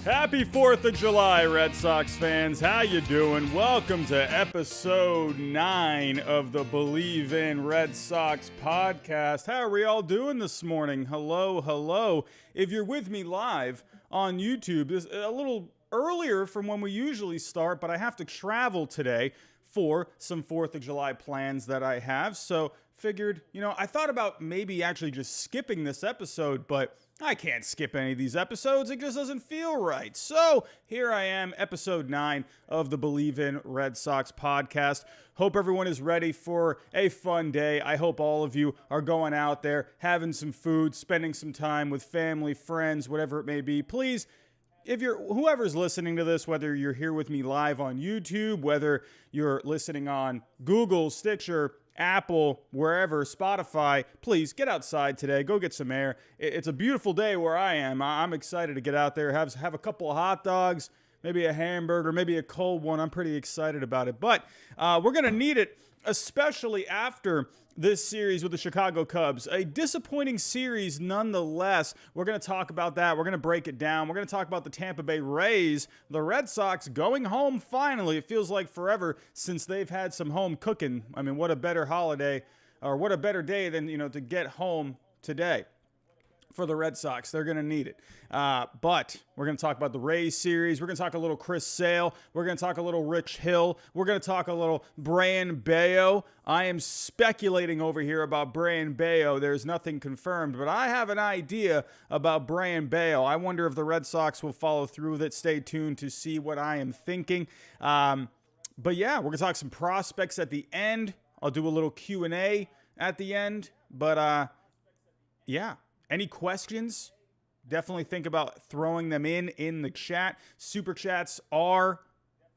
Happy 4th of July, Red Sox fans. How you doing? Welcome to episode 9 of the BLEAV in Red Sox podcast. How are we all doing this morning? Hello. If you're with me live on YouTube, this a little earlier from when we usually start, but I have to travel today for some 4th of July plans that I have. So figured, I thought about maybe actually just skipping this episode, but I can't skip any of these episodes. It just doesn't feel right. So here I am, episode 9 of the BLEAV in Red Sox podcast. Hope everyone is ready for a fun day. I hope all of you are going out there, having some food, spending some time with family, friends, whatever it may be. Please, if whoever's listening to this, whether you're here with me live on YouTube, whether you're listening on Google, Stitcher, Apple, wherever, Spotify, please get outside today. Go get some air. It's a beautiful day where I am. I'm excited to get out there, have a couple of hot dogs, maybe a hamburger, maybe a cold one. I'm pretty excited about it. But we're going to need it, especially after this series with the Chicago Cubs. A disappointing series nonetheless. We're going to talk about that. We're going to break it down. We're going to talk about the Tampa Bay Rays, the Red Sox going home finally. It feels like forever since they've had some home cooking. I mean, what a better holiday, or what a better day than, to get home today. For the Red Sox, they're going to need it. But we're going to talk about the Rays series. We're going to talk a little Chris Sale. We're going to talk a little Rich Hill. We're going to talk a little Brayan Bello. I am speculating over here about Brayan Bello. There's nothing confirmed, but I have an idea about Brayan Bello. I wonder if the Red Sox will follow through with it. Stay tuned to see what I am thinking. But yeah, we're going to talk some prospects at the end. I'll do a little Q&A at the end. But yeah. Any questions? Definitely think about throwing them in the chat. Super chats are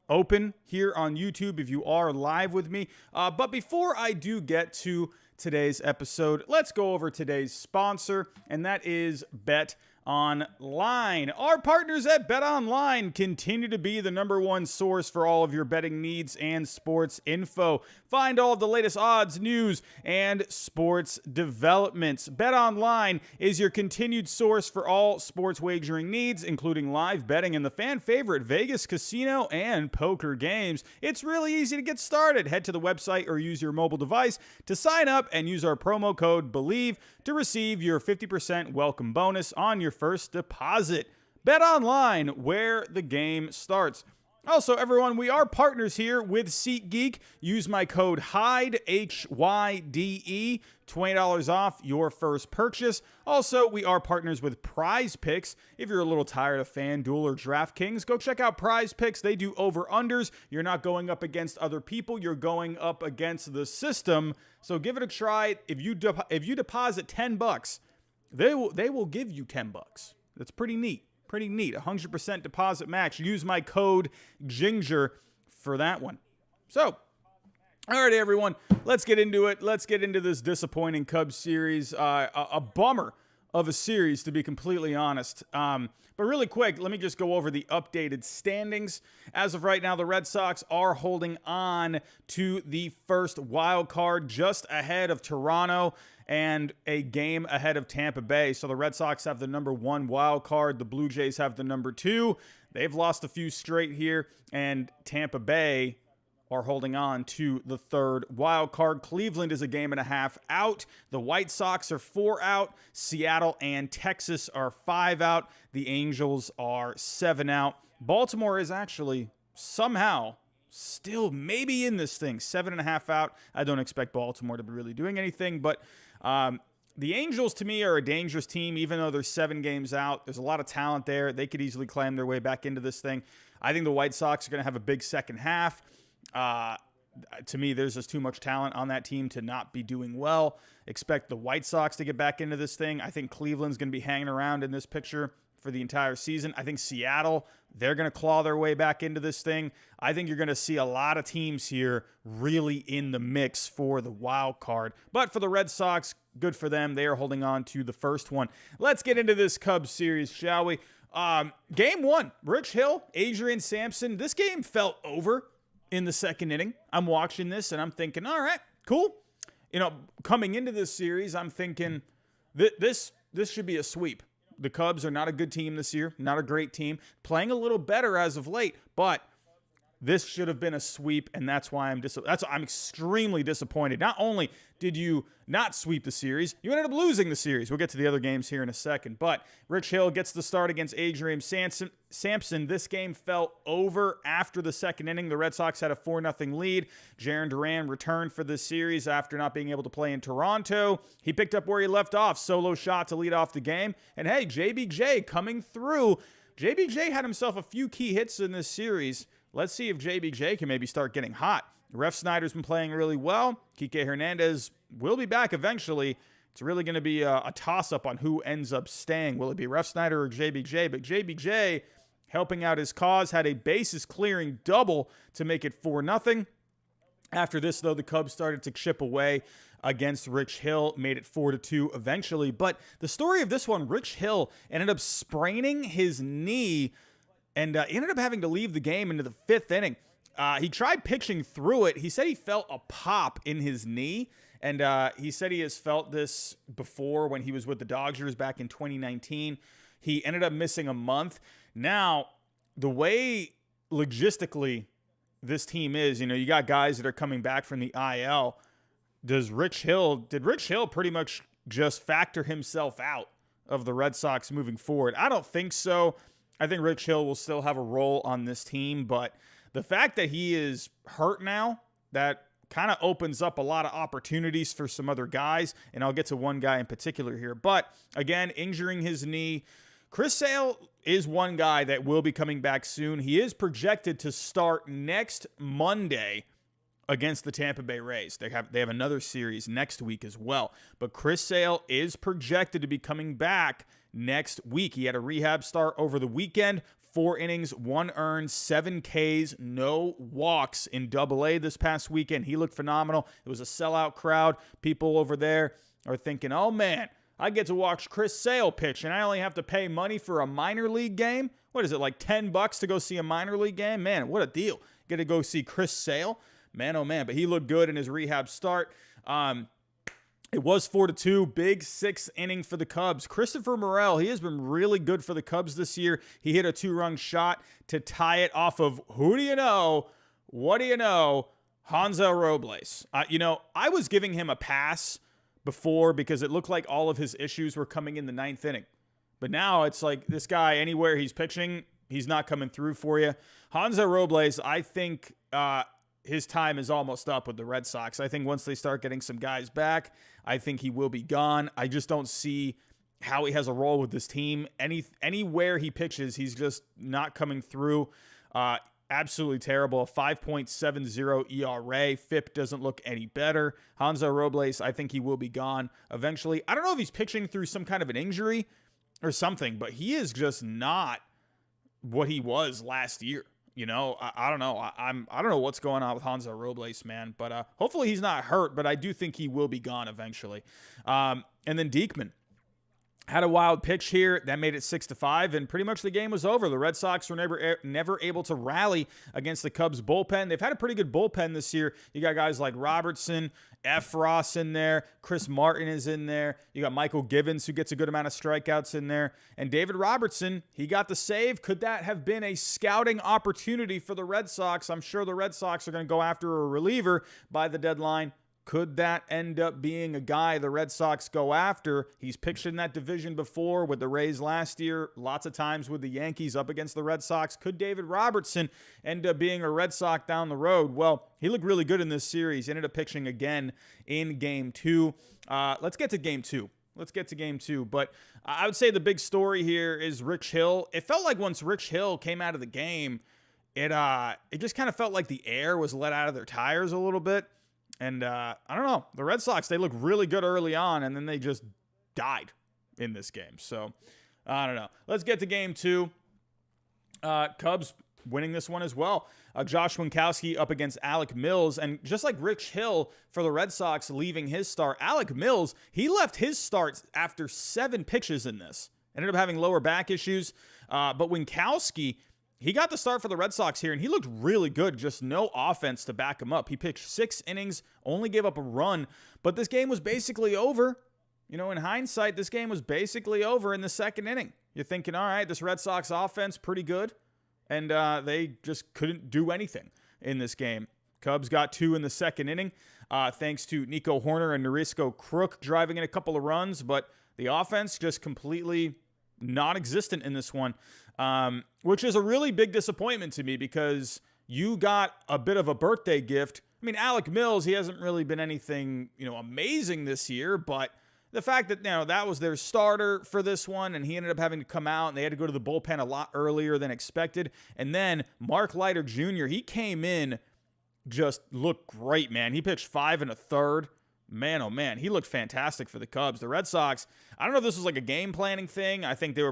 open here on YouTube if you are live with me. But before I do get to today's episode, let's go over today's sponsor, and that is BetOnline. Our partners at BetOnline continue to be the number one source for all of your betting needs and sports info. Find all of the latest odds, news, and sports developments. BetOnline is your continued source for all sports wagering needs, including live betting and the fan favorite Vegas casino and poker games. It's really easy to get started. Head to the website or use your mobile device to sign up and use our promo code BLEAV to receive your 50% welcome bonus on your first deposit. BetOnline, where the game starts. Also, everyone, we are partners here with SeatGeek. Use my code HYDE, HYDE, $20 off your first purchase. Also, we are partners with Prize Picks. If you're a little tired of FanDuel or DraftKings, go check out Prize Picks. They do over-unders. You're not going up against other people. You're going up against the system. So give it a try. If you deposit $10, they will give you $10. That's pretty neat. 100% deposit match. Use my code GINGER for that one. So, all right, everyone, let's get into it. Let's get into this disappointing Cubs series. A bummer of a series, to be completely honest. But really quick, let me just go over the updated standings. As of right now, the Red Sox are holding on to the first wild card, just ahead of Toronto and a game ahead of Tampa Bay. So the Red Sox have the number 1 wild card. The Blue Jays have the number 2. They've lost a few straight here, and Tampa Bay are holding on to the 3rd wild card. Cleveland is a game and a half out. The White Sox are 4 out. Seattle and Texas are 5 out. The Angels are 7 out. Baltimore is actually somehow still maybe in this thing, 7.5 out. I don't expect Baltimore to be really doing anything, but the Angels, to me, are a dangerous team, even though they're 7 games out. There's a lot of talent there. They could easily climb their way back into this thing. I think the White Sox are going to have a big second half. To me, there's just too much talent on that team to not be doing well. Expect the White Sox to get back into this thing. I think Cleveland's going to be hanging around in this picture for the entire season. I think Seattle, they're going to claw their way back into this thing. I think you're going to see a lot of teams here really in the mix for the wild card. But for the Red Sox, good for them. They are holding on to the first one. Let's get into this Cubs series, shall we? Game 1, Rich Hill, Adrian Sampson. This game felt over in the second inning. I'm watching this and I'm thinking, all right, cool. Coming into this series, I'm thinking this should be a sweep. the Cubs are not a good team this year, not a great team, playing a little better as of late, but this should have been a sweep, and that's why I'm extremely disappointed. Not only did you not sweep the series, you ended up losing the series. We'll get to the other games here in a second. But Rich Hill gets the start against Adrian Sampson. This game fell over after the second inning. The Red Sox had a 4-0 lead. Jarren Duran returned for this series after not being able to play in Toronto. He picked up where he left off, solo shot to lead off the game. And hey, JBJ coming through. JBJ had himself a few key hits in this series. Let's see if JBJ can maybe start getting hot. Ref Snyder's been playing really well. Kike Hernandez will be back eventually. It's really going to be a toss-up on who ends up staying. Will it be Ref Snyder or JBJ? But JBJ, helping out his cause, had a bases-clearing double to make it 4-0. After this, though, the Cubs started to chip away against Rich Hill, made it 4-2 eventually. But the story of this one, Rich Hill ended up spraining his knee and ended up having to leave the game into the fifth inning. He tried pitching through it. He said he felt a pop in his knee, and he said he has felt this before when he was with the Dodgers back in 2019. He ended up missing a month. Now, the way logistically this team is, you got guys that are coming back from the IL. Did Rich Hill pretty much just factor himself out of the Red Sox moving forward? I don't think so. I think Rich Hill will still have a role on this team, but the fact that he is hurt now, that kind of opens up a lot of opportunities for some other guys, and I'll get to one guy in particular here. But again, injuring his knee. Chris Sale is one guy that will be coming back soon. He is projected to start next Monday against the Tampa Bay Rays. They have another series next week as well. But Chris Sale is projected to be coming back next week. He had a rehab start over the weekend. 4 innings, 1 earned, 7 Ks, no walks in Double-A this past weekend. He looked phenomenal. It was a sellout crowd. People over there are thinking, oh man, I get to watch Chris Sale pitch and I only have to pay money for a minor league game? What is it, like $10 to go see a minor league game? Man, what a deal. Get to go see Chris Sale. Man, oh man, but he looked good in his rehab start. It was 4-2, big 6th inning for the Cubs. Christopher Morel, he has been really good for the Cubs this year. He hit a 2-run shot to tie it off of, who do you know? What do you know? Hansel Robles. I was giving him a pass before because it looked like all of his issues were coming in the 9th inning. But now it's like this guy, anywhere he's pitching, he's not coming through for you. Hansel Robles, I think his time is almost up with the Red Sox. I think once they start getting some guys back, I think he will be gone. I just don't see how he has a role with this team. Anywhere he pitches, he's just not coming through. Absolutely terrible. A 5.70 ERA. FIP doesn't look any better. Hansel Robles, I think he will be gone eventually. I don't know if he's pitching through some kind of an injury or something, but he is just not what he was last year. I don't know. I don't know what's going on with Hansel Robles, man. But hopefully he's not hurt. But I do think he will be gone eventually. And then Diekman had a wild pitch here that made it 6-5, and pretty much the game was over. The Red Sox were never able to rally against the Cubs bullpen. They've had a pretty good bullpen this year. You got guys like Robertson, F. Ross in there. Chris Martin is in there. You got Michael Givens, who gets a good amount of strikeouts in there. And David Robertson, he got the save. Could that have been a scouting opportunity for the Red Sox? I'm sure the Red Sox are going to go after a reliever by the deadline. Could that end up being a guy the Red Sox go after? He's pitched in that division before with the Rays last year, lots of times with the Yankees up against the Red Sox. Could David Robertson end up being a Red Sox down the road? Well, he looked really good in this series. He ended up pitching again in Game 2. Let's get to Game 2. But I would say the big story here is Rich Hill. It felt like once Rich Hill came out of the game, it just kind of felt like the air was let out of their tires a little bit. And I don't know. The Red Sox, they looked really good early on, and then they just died in this game. So, I don't know. Let's get to Game 2. Cubs winning this one as well. Josh Winkowski up against Alec Mills. And just like Rich Hill for the Red Sox leaving his start, Alec Mills, he left his start after 7 pitches in this. Ended up having lower back issues. But Winkowski, he got the start for the Red Sox here, and he looked really good, just no offense to back him up. He pitched 6 innings, only gave up a run, but this game was basically over. in hindsight, this game was basically over in the second inning. You're thinking, all right, this Red Sox offense, pretty good. And they just couldn't do anything in this game. Cubs got 2 in the second inning, thanks to Nico Horner and Narisco Crook driving in a couple of runs. But the offense just completely non-existent in this one, which is a really big disappointment to me because you got a bit of a birthday gift. I mean, Alec Mills, he hasn't really been anything, amazing this year, but the fact that, that was their starter for this one, and he ended up having to come out, and they had to go to the bullpen a lot earlier than expected. And then Mark Leiter Jr., he came in, just looked great, man. He pitched 5 1/3. Man, oh man, he looked fantastic for the Cubs. The Red Sox, I don't know if this was like a game planning thing. I think they had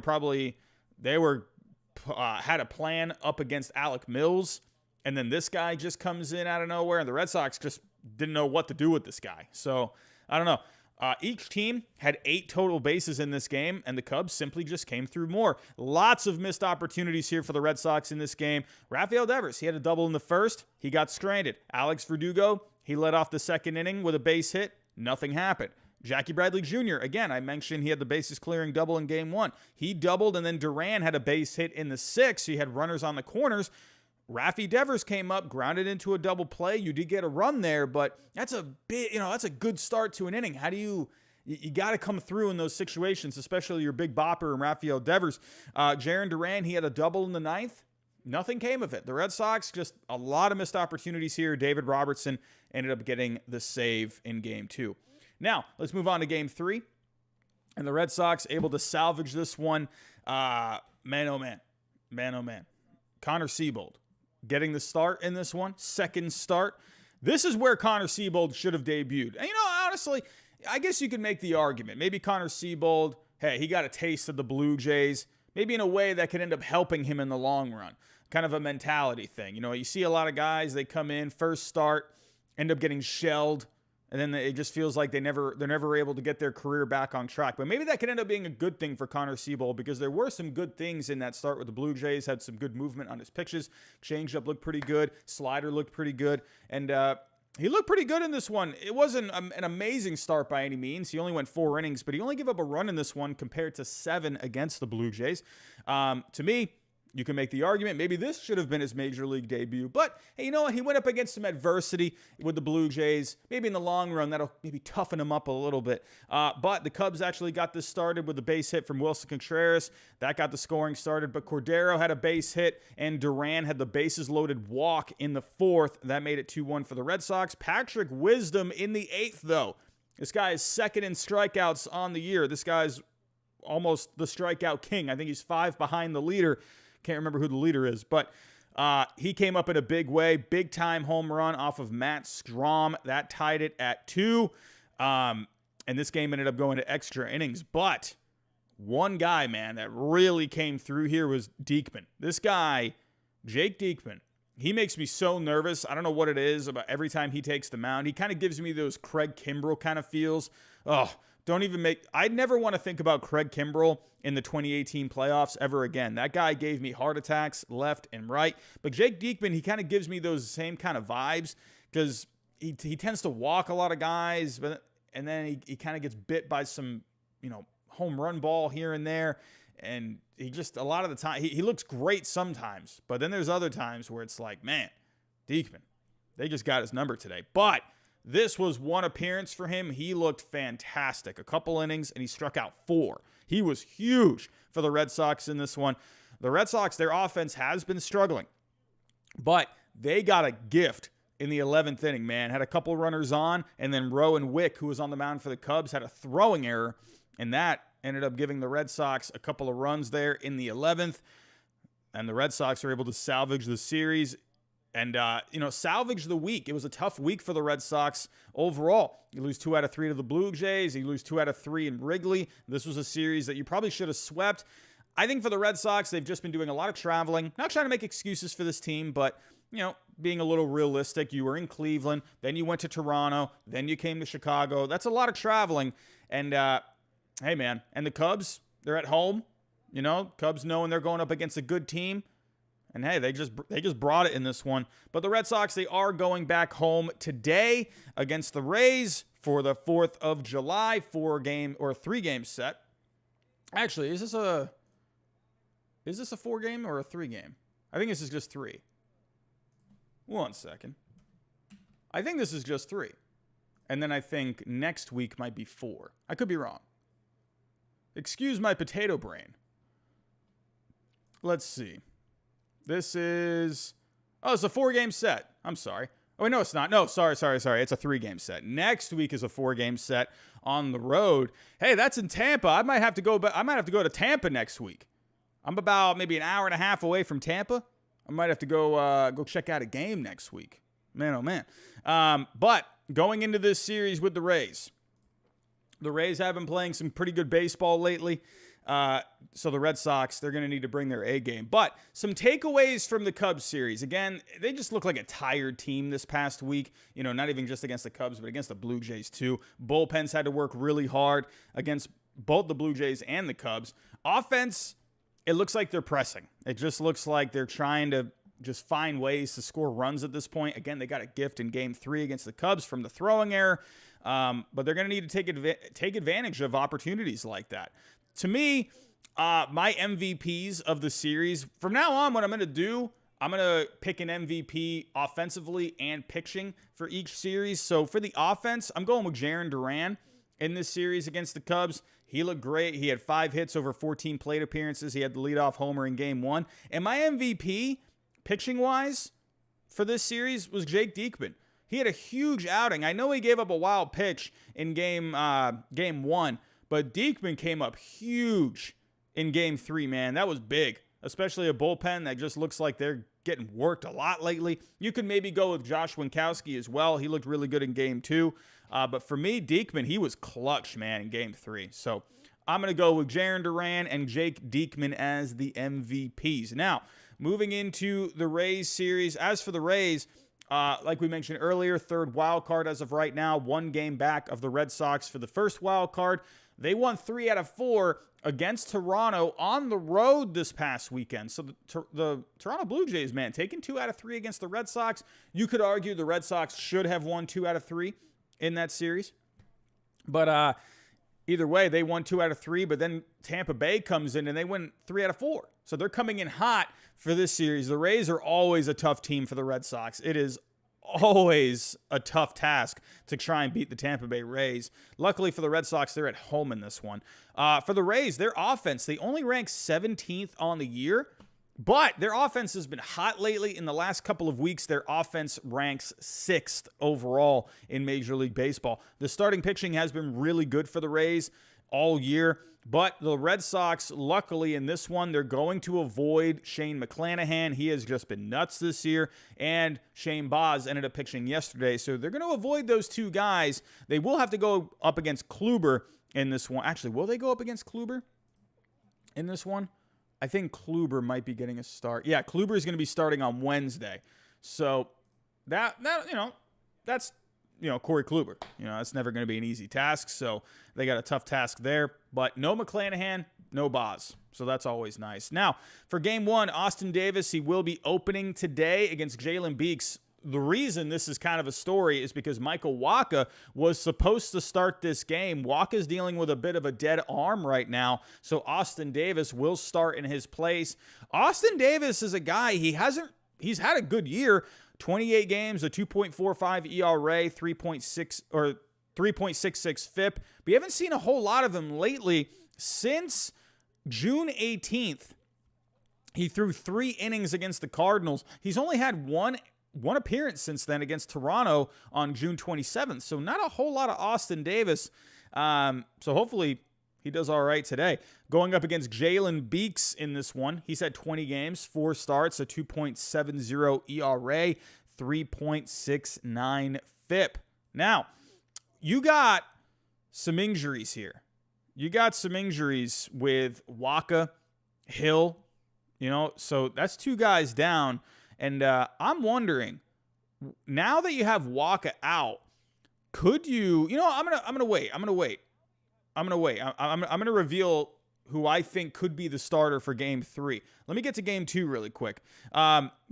a plan up against Alec Mills, and then this guy just comes in out of nowhere, and the Red Sox just didn't know what to do with this guy. So, I don't know. Each team had 8 total bases in this game, and the Cubs simply just came through more. Lots of missed opportunities here for the Red Sox in this game. Rafael Devers, he had a double in the first. He got stranded. Alex Verdugo, he led off the second inning with a base hit. Nothing happened. Jackie Bradley Jr., again, I mentioned he had the bases clearing double in game 1. He doubled, and then Duran had a base hit in the 6th. So he had runners on the corners. Rafi Devers came up, grounded into a double play. You did get a run there, but that's a bit, that's a good start to an inning. How do you got to come through in those situations, especially your big bopper and Rafael Devers. Jarren Duran, he had a double in the 9th. Nothing came of it. The Red Sox, just a lot of missed opportunities here. David Robertson ended up getting the save in game 2. Now, let's move on to game 3. And the Red Sox able to salvage this one. Man, oh man. Man, oh man. Connor Seabold getting the start in this one, second start. This is where Connor Seabold should have debuted. And, honestly, I guess you could make the argument. Maybe Connor Seabold, hey, he got a taste of the Blue Jays, maybe in a way that could end up helping him in the long run. Kind of a mentality thing. You see a lot of guys, they come in, first start, end up getting shelled, and then it just feels like they're never able to get their career back on track. But maybe that could end up being a good thing for Connor Seabold because there were some good things in that start with the Blue Jays. Had some good movement on his pitches. Changeup looked pretty good. Slider looked pretty good. And he looked pretty good in this one. It wasn't an amazing start by any means. He only went 4 innings, but he only gave up a run in this one compared to 7 against the Blue Jays. To me, you can make the argument maybe this should have been his major league debut. But, hey, you know what? He went up against some adversity with the Blue Jays. Maybe in the long run, that'll maybe toughen him up a little bit. But the Cubs actually got this started with a base hit from Wilson Contreras. That got the scoring started. But Cordero had a base hit, and Duran had the bases loaded walk in the 4th. That made it 2-1 for the Red Sox. Patrick Wisdom in the 8th, though. This guy is second in strikeouts on the year. This guy's almost the strikeout king. I think he's 5 behind the leader. Can't remember who the leader is, but he came up in a big way. Big-time home run off of Matt Strom. That tied it at 2. And this game ended up going to extra innings. But one guy, man, that really came through here was Diekman. This guy, Jake Diekman, he makes me so nervous. I don't know what it is about every time he takes the mound. He kind of gives me those Craig Kimbrell kind of feels. Oh, I'd never want to think about Craig Kimbrell in the 2018 playoffs ever again. That guy gave me heart attacks left and right. But Jake Diekman, he kind of gives me those same kind of vibes because he tends to walk a lot of guys, and then he kind of gets bit by some, home run ball here and there. And he just, a lot of the time, he looks great sometimes. But then there's other times where it's like, man, Diekman, they just got his number today. But this was one appearance for him. He looked fantastic. A couple innings, and he struck out 4. He was huge for the Red Sox in this one. The Red Sox, their offense has been struggling, but they got a gift in the 11th inning, man. Had a couple runners on, and then Rowan Wick, who was on the mound for the Cubs, had a throwing error, and that ended up giving the Red Sox a couple of runs there in the 11th, and the Red Sox were able to salvage the series and, salvage the week. It was a tough week for the Red Sox overall. You lose 2 out of 3 to the Blue Jays. You lose 2 out of 3 in Wrigley. This was a series that you probably should have swept. I think for the Red Sox, they've just been doing a lot of traveling. Not trying to make excuses for this team, but, being a little realistic. You were in Cleveland, then you went to Toronto, then you came to Chicago. That's a lot of traveling. And, hey, man, and the Cubs, they're at home. Cubs knowing they're going up against a good team. And hey, they just brought it in this one. But the Red Sox, they are going back home today against the Rays for the 4th of July 3-game set. Actually, is this a 4-game or a 3-game? I think this is just 3. One second. I think this is just 3. And then I think next week might be 4. I could be wrong. Excuse my potato brain. Let's see. This is... Oh, it's a 4-game set. I'm sorry. Oh, wait, no, it's not. No, sorry. It's a 3-game set. Next week is a 4-game set on the road. Hey, that's in Tampa. I might have to go to Tampa next week. I'm about maybe an hour and a half away from Tampa. I might have to go check out a game next week. Man, oh man. But going into this series with the Rays have been playing some pretty good baseball lately. So the Red Sox, they're going to need to bring their A game. But some takeaways from the Cubs series. Again, they just look like a tired team this past week. You know, not even just against the Cubs, but against the Blue Jays too. Bullpens had to work really hard against both the Blue Jays and the Cubs. Offense, it looks like they're pressing. It just looks like they're trying to just find ways to score runs at this point. Again, they got a gift in Game 3 against the Cubs from the throwing error. But they're going to need to take advantage of opportunities like that. To me, my MVPs of the series, from now on, what I'm going to do, I'm going to pick an MVP offensively and pitching for each series. So for the offense, I'm going with Jarren Duran in this series against the Cubs. He looked great. He had 5 hits over 14 plate appearances. He had the leadoff homer in Game 1. And my MVP, pitching-wise, for this series was Jake Diekman. He had a huge outing. I know he gave up a wild pitch in Game 1, but Diekman came up huge in Game 3, man. That was big, especially a bullpen that just looks like they're getting worked a lot lately. You could maybe go with Josh Winkowski as well. He looked really good in Game 2. But for me, Diekman, he was clutch, man, in Game 3. So I'm going to go with Jarren Duran and Jake Diekman as the MVPs. Now, moving into the Rays series. As for the Rays, like we mentioned earlier, 3rd wild card as of right now, 1 game back of the Red Sox for the 1st wild card. They won 3 out of 4 against Toronto on the road this past weekend. So the Toronto Blue Jays, man, taking 2 out of 3 against the Red Sox. You could argue the Red Sox should have won 2 out of 3 in that series. But either way, they won 2 out of 3, but then Tampa Bay comes in and they win 3 out of 4. So they're coming in hot for this series. The Rays are always a tough team for the Red Sox. It is always a tough task to try and beat the Tampa Bay Rays. Luckily for the Red Sox, they're at home in this one. For the Rays, their offense, they only rank 17th on the year, but their offense has been hot lately. In the last couple of weeks, their offense ranks 6th overall in Major League Baseball. The starting pitching has been really good for the Rays all year, but the Red Sox, luckily in this one, they're going to avoid Shane McClanahan. He has just been nuts this year, and Shane Baz ended up pitching yesterday, so they're going to avoid those 2 guys. They will have to go up against Kluber in this one. Actually, will they go up against Kluber in this one? I think Kluber might be getting a start. Yeah, Kluber is going to be starting on Wednesday. So that's Corey Kluber. That's never going to be an easy task. So they got a tough task there. But no McClanahan, no Baz. So that's always nice. Now, for Game 1, Austin Davis, he will be opening today against Jalen Beeks. The reason this is kind of a story is because Michael Wacha was supposed to start this game. Wacha's dealing with a bit of a dead arm right now, so Austin Davis will start in his place. Austin Davis is a guy, he's had a good year. 28 games, a 2.45 ERA, 3.66 FIP. But you haven't seen a whole lot of him lately. Since June 18th, he threw 3 innings against the Cardinals. He's only had one appearance since then against Toronto on June 27th. So not a whole lot of Austin Davis. So hopefully he does all right today. Going up against Jalen Beeks in this one. He's had 20 games, 4 starts, a 2.70 ERA, 3.69 FIP. Now, you got some injuries here. You got some injuries with Wacha, Hill, so that's 2 guys down. And I'm wondering, now that you have Wacha out, could you? I'm gonna wait. I'm gonna reveal who I think could be the starter for Game 3. Let me get to Game 2 really quick.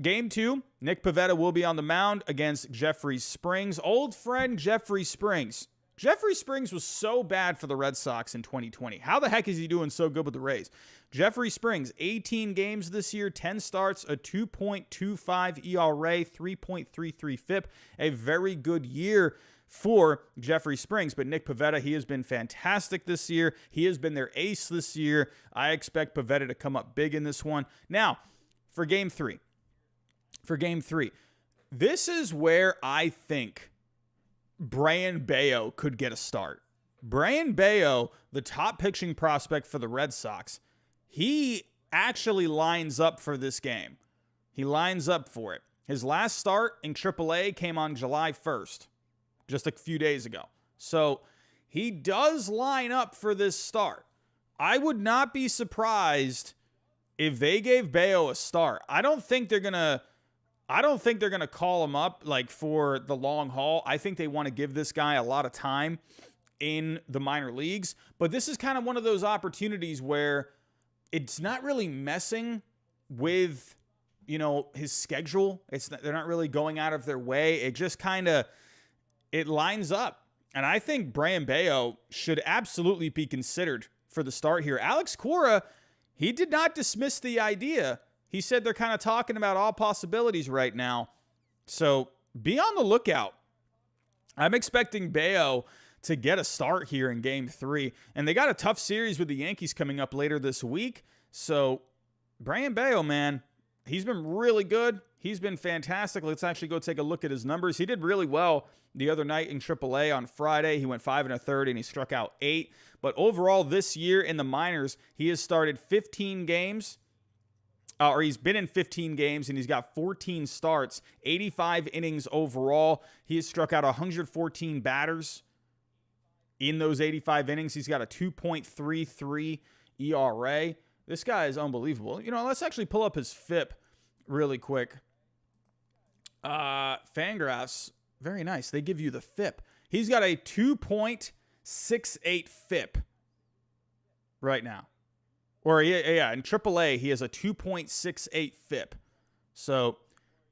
Game 2, Nick Pivetta will be on the mound against Jeffrey Springs. Old friend Jeffrey Springs. Jeffrey Springs was so bad for the Red Sox in 2020. How the heck is he doing so good with the Rays? Jeffrey Springs, 18 games this year, 10 starts, a 2.25 ERA, 3.33 FIP. A very good year for Jeffrey Springs. But Nick Pivetta, he has been fantastic this year. He has been their ace this year. I expect Pivetta to come up big in this one. Now, for Game 3. This is where I think Brayan Bello could get a start. Brayan Bello, the top pitching prospect for the Red Sox, he actually lines up for this game. He lines up for it. His last start in AAA came on July 1st, just a few days ago. So he does line up for this start. I would not be surprised if they gave Bello a start. I don't think they're gonna call him up like for the long haul. I think they want to give this guy a lot of time in the minor leagues. But this is kind of one of those opportunities where it's not really messing with, his schedule. They're not really going out of their way. It just it lines up. And I think Brayan Bello should absolutely be considered for the start here. Alex Cora, he did not dismiss the idea. He said they're kind of talking about all possibilities right now. So be on the lookout. I'm expecting Bello to get a start here in Game 3. And they got a tough series with the Yankees coming up later this week. So Brayan Bello, man, he's been really good. He's been fantastic. Let's actually go take a look at his numbers. He did really well the other night in AAA on Friday. He went 5 1/3 and he struck out 8. But overall this year in the minors, he has started 15 games. Or he's been in 15 games, and he's got 14 starts, 85 innings overall. He has struck out 114 batters in those 85 innings. He's got a 2.33 ERA. This guy is unbelievable. Let's actually pull up his FIP really quick. Fangraphs, very nice. They give you the FIP. He's got a 2.68 FIP right now. Or, yeah, in AAA, he has a 2.68 FIP. So,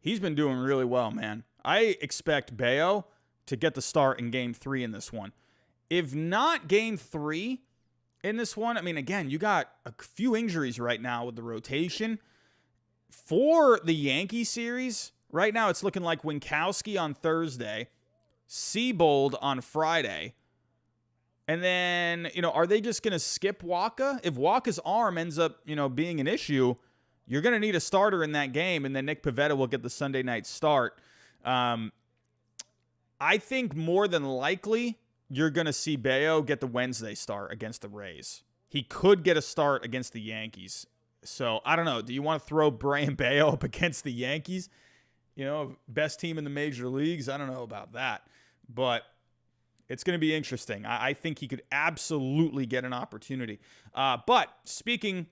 he's been doing really well, man. I expect Bello to get the start in Game 3 in this one. If not Game 3 in this one, again, you got a few injuries right now with the rotation. For the Yankee series, right now it's looking like Winkowski on Thursday, Seabold on Friday. And then, are they just going to skip Waka? If Waka's arm ends up, being an issue, you're going to need a starter in that game, and then Nick Pivetta will get the Sunday night start. I think more than likely you're going to see Bello get the Wednesday start against the Rays. He could get a start against the Yankees. So, I don't know. Do you want to throw Brayan Bello up against the Yankees? Best team in the major leagues? I don't know about that. But it's going to be interesting. I think he could absolutely get an opportunity. But speaking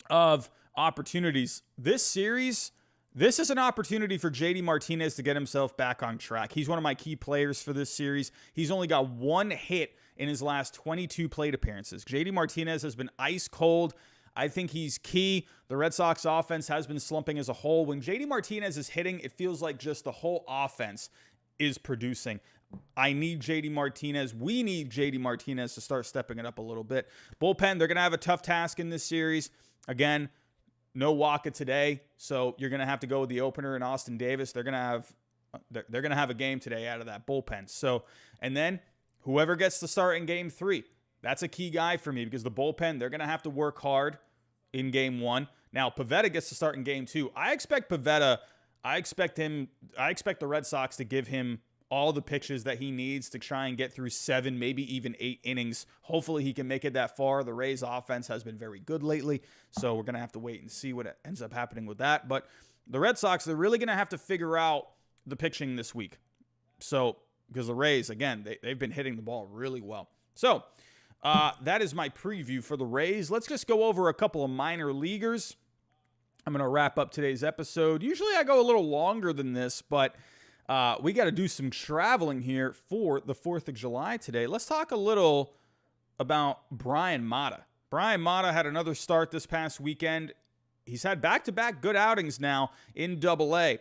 of opportunities, this series, this is an opportunity for JD Martinez to get himself back on track. He's one of my key players for this series. He's only got one hit in his last 22 plate appearances. JD Martinez has been ice cold. I think he's key. The Red Sox offense has been slumping as a whole. When JD Martinez is hitting, it feels like just the whole offense is producing. I need JD Martinez. We need JD Martinez to start stepping it up a little bit. Bullpen, they're going to have a tough task in this series. Again, no Waka today, so you're going to have to go with the opener in Austin Davis. They're going to have a game today out of that bullpen. So, and then whoever gets to start in Game 3, that's a key guy for me because the bullpen, they're going to have to work hard in Game 1. Now, Pivetta gets to start in Game 2. I expect the Red Sox to give him all the pitches that he needs to try and get through 7, maybe even 8 innings. Hopefully he can make it that far. The Rays offense has been very good lately, so we're going to have to wait and see what ends up happening with that. But the Red Sox, they're really going to have to figure out the pitching this week. So, because the Rays, again, they've been hitting the ball really well. So, that is my preview for the Rays. Let's just go over a couple of minor leaguers. I'm going to wrap up today's episode. Usually I go a little longer than this, but we got to do some traveling here for the 4th of July today. Let's talk a little about Bryan Mata. Bryan Mata had another start this past weekend. He's had back-to-back good outings now in Double-A.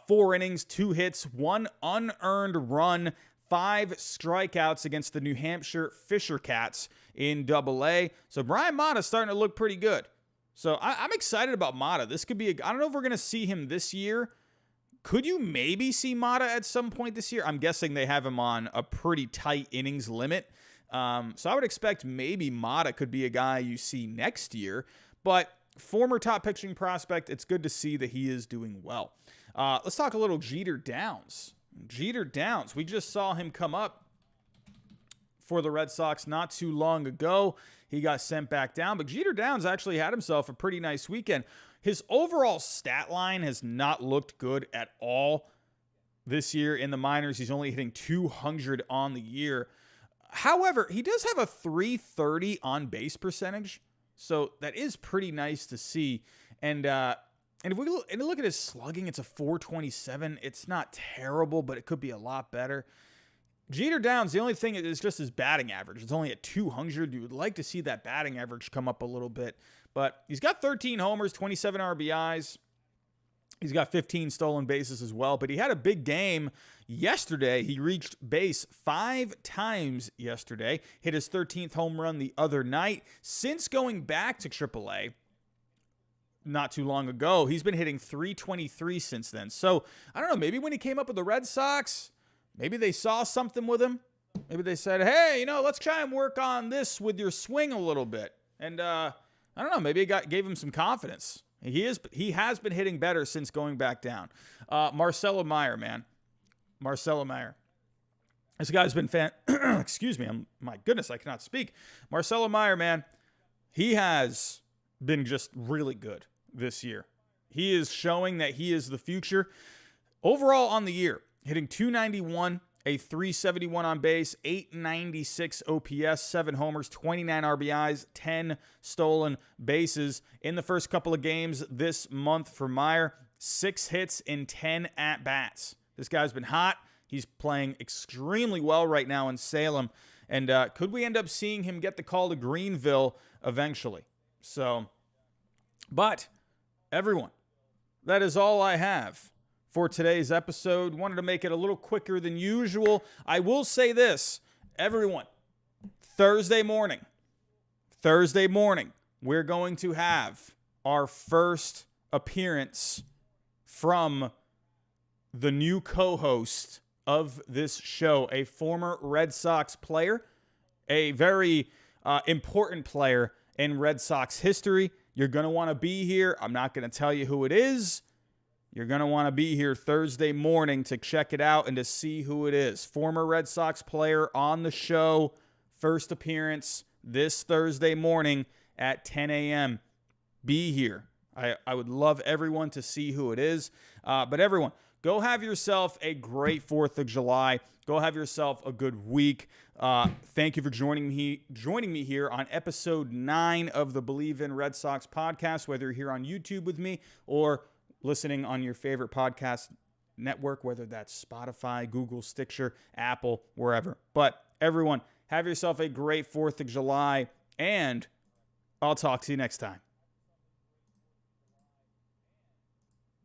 4 innings, 2 hits, 1 unearned run, 5 strikeouts against the New Hampshire Fisher Cats in Double-A. So Brayan Mata's starting to look pretty good. So I'm excited about Mata. This could be I don't know if we're going to see him this year. Could you maybe see Mata at some point this year? I'm guessing they have him on a pretty tight innings limit. So I would expect maybe Mata could be a guy you see next year. But former top pitching prospect, it's good to see that he is doing well. Let's talk a little Jeter Downs. Jeter Downs, we just saw him come up for the Red Sox not too long ago. He got sent back down, but Jeter Downs actually had himself a pretty nice weekend. His overall stat line has not looked good at all this year in the minors. He's only hitting 200 on the year. However, he does have a .330 on base percentage, so that is pretty nice to see. And if we look at his slugging, it's a .427. It's not terrible, but it could be a lot better. Jeter Downs, the only thing is just his batting average. It's only at 200. You would like to see that batting average come up a little bit. But he's got 13 homers, 27 RBIs. He's got 15 stolen bases as well. But he had a big game yesterday. He reached base 5 times yesterday. Hit his 13th home run the other night. Since going back to AAA not too long ago, he's been hitting .323 since then. So, I don't know, maybe when he came up with the Red Sox, maybe they saw something with him. Maybe they said, hey, let's try and work on this with your swing a little bit. And I don't know, maybe it gave him some confidence. He has been hitting better since going back down. Marcelo Meyer, man. Marcelo Meyer. This guy's been excuse me, my goodness, I cannot speak. Marcelo Meyer, man, he has been just really good this year. He is showing that he is the future. Overall on the year, hitting .291, a .371 on base, .896 OPS, 7 homers, 29 RBIs, 10 stolen bases. In the first couple of games this month for Meyer, 6 hits in 10 at-bats. This guy's been hot. He's playing extremely well right now in Salem. And could we end up seeing him get the call to Greenville eventually? So, but everyone, that is all I have for today's episode. Wanted to make it a little quicker than usual. I will say this, everyone, Thursday morning, we're going to have our first appearance from the new co-host of this show, a former Red Sox player, a very important player in Red Sox history. You're going to want to be here. I'm not going to tell you who it is. You're going to want to be here Thursday morning to check it out and to see who it is. Former Red Sox player on the show. First appearance this Thursday morning at 10 a.m. Be here. I would love everyone to see who it is. But everyone, go have yourself a great 4th of July. Go have yourself a good week. Thank you for joining me here on episode 9 of the BLEAV in Red Sox podcast, whether you're here on YouTube with me or listening on your favorite podcast network, whether that's Spotify, Google, Stitcher, Apple, wherever. But everyone, have yourself a great 4th of July, and I'll talk to you next time.